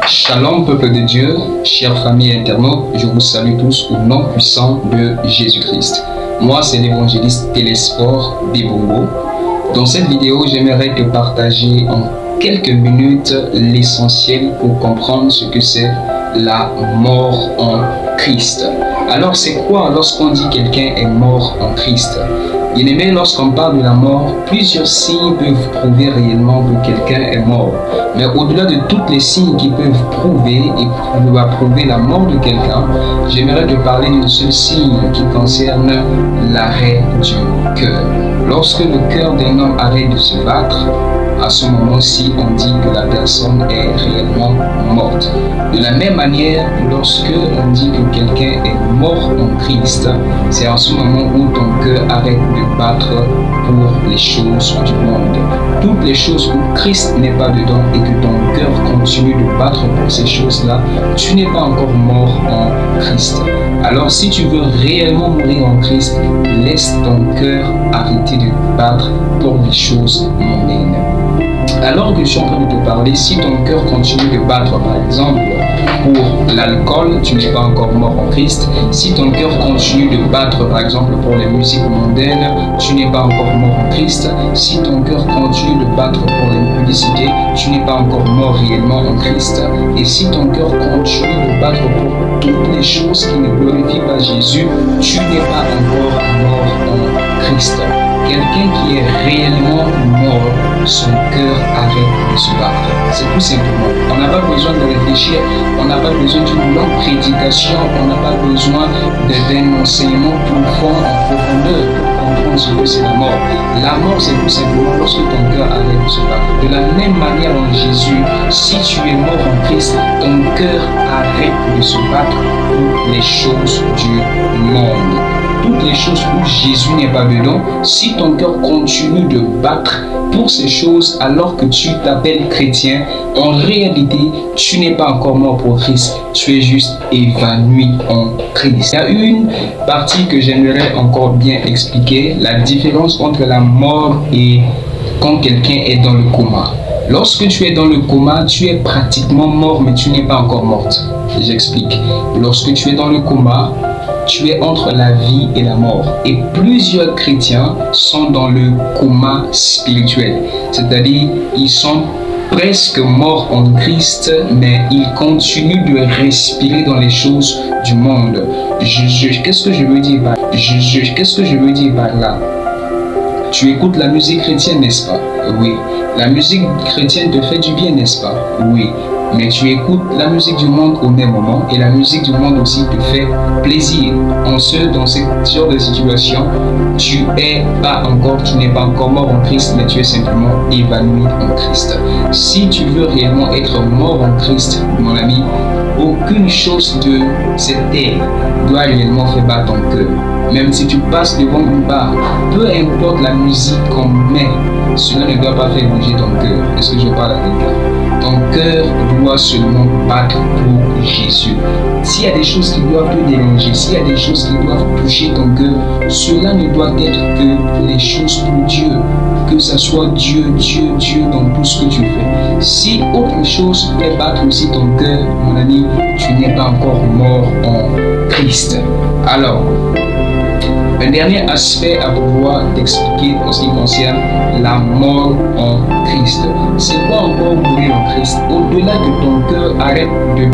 Shalom peuple de Dieu, chère famille internaute, je vous salue tous au nom puissant de Jésus-Christ. Moi c'est l'évangéliste Télesport Bibongo. Dans cette vidéo, j'aimerais te partager en quelques minutes l'essentiel pour comprendre ce que c'est la mort en Christ. Alors c'est quoi lorsqu'on dit quelqu'un est mort en Christ? Bien-aimé, lorsqu'on parle de la mort, plusieurs signes peuvent prouver réellement que quelqu'un est mort. Mais au-delà de tous les signes qui peuvent prouver la mort de quelqu'un, j'aimerais te parler d'un seul signe qui concerne l'arrêt du cœur. Lorsque le cœur d'un homme arrête de se battre, à ce moment-ci, on dit que la personne est réellement morte. De la même manière, lorsque on dit que quelqu'un est mort en Christ, c'est en ce moment où ton cœur arrête de battre pour les choses du monde. Toutes les choses où Christ n'est pas dedans et que ton cœur continue de battre pour ces choses-là, tu n'es pas encore mort en Christ. Alors si tu veux réellement mourir en Christ, laisse ton cœur arrêter de battre pour les choses mondaines. Alors que je suis en train de te parler, si ton cœur continue de battre, par exemple, pour l'alcool, tu n'es pas encore mort en Christ. Si ton cœur continue de battre, par exemple, pour les musiques mondaines, tu n'es pas encore mort en Christ. Si ton cœur continue de battre pour les publicités, tu n'es pas encore mort réellement en Christ. Et si ton cœur continue de battre pour toutes les choses qui ne glorifient pas Jésus, tu n'es pas encore mort en Christ. Quelqu'un qui est réellement mort, son cœur arrête de se battre. C'est tout simplement. On n'a pas besoin de réfléchir, on n'a pas besoin d'une longue prédication, on n'a pas besoin d'un enseignement profond en profondeur pour comprendre ce que c'est la mort. La mort, c'est tout simplement lorsque ton cœur arrête de se battre. De la même manière en Jésus, si tu es mort en Christ, ton cœur arrête de se battre pour les choses du monde. Toutes les choses où Jésus n'est pas dedans, si ton cœur continue de battre pour ces choses alors que tu t'appelles chrétien, en réalité, tu n'es pas encore mort pour Christ, tu es juste évanoui en Christ. Il y a une partie que j'aimerais encore bien expliquer, la différence entre la mort et quand quelqu'un est dans le coma. Lorsque tu es dans le coma, tu es pratiquement mort, mais tu n'es pas encore morte. J'explique. Lorsque tu es dans le coma, tu es entre la vie et la mort. Et plusieurs chrétiens sont dans le coma spirituel. C'est-à-dire, ils sont presque morts en Christ, mais ils continuent de respirer dans les choses du monde. Qu'est-ce que je veux dire par là? Tu écoutes la musique chrétienne, n'est-ce pas? Oui. La musique chrétienne te fait du bien, n'est-ce pas? Oui. Mais tu écoutes la musique du monde au même moment et la musique du monde aussi te fait plaisir. Dans cette genre de situation, tu n'es pas encore mort en Christ, mais tu es simplement évanoui en Christ. Si tu veux réellement être mort en Christ, mon ami, aucune chose de cette terre doit réellement faire battre ton cœur. Même si tu passes devant une barre, peu importe la musique qu'on met, cela ne doit pas faire bouger ton cœur. Est-ce que je parle à quelqu'un? Ton cœur doit seulement battre pour Jésus. S'il y a des choses qui doivent te déranger, s'il y a des choses qui doivent toucher ton cœur, cela ne doit être que les choses pour Dieu. Que ce soit Dieu dans tout ce que tu fais. Si autre chose fait battre aussi ton cœur, mon ami, tu n'es pas encore mort en Christ. Alors, un dernier aspect à pouvoir t'expliquer en ce qui concerne la mort en Christ. C'est quoi encore mourir en Christ? Au-delà que ton cœur arrête de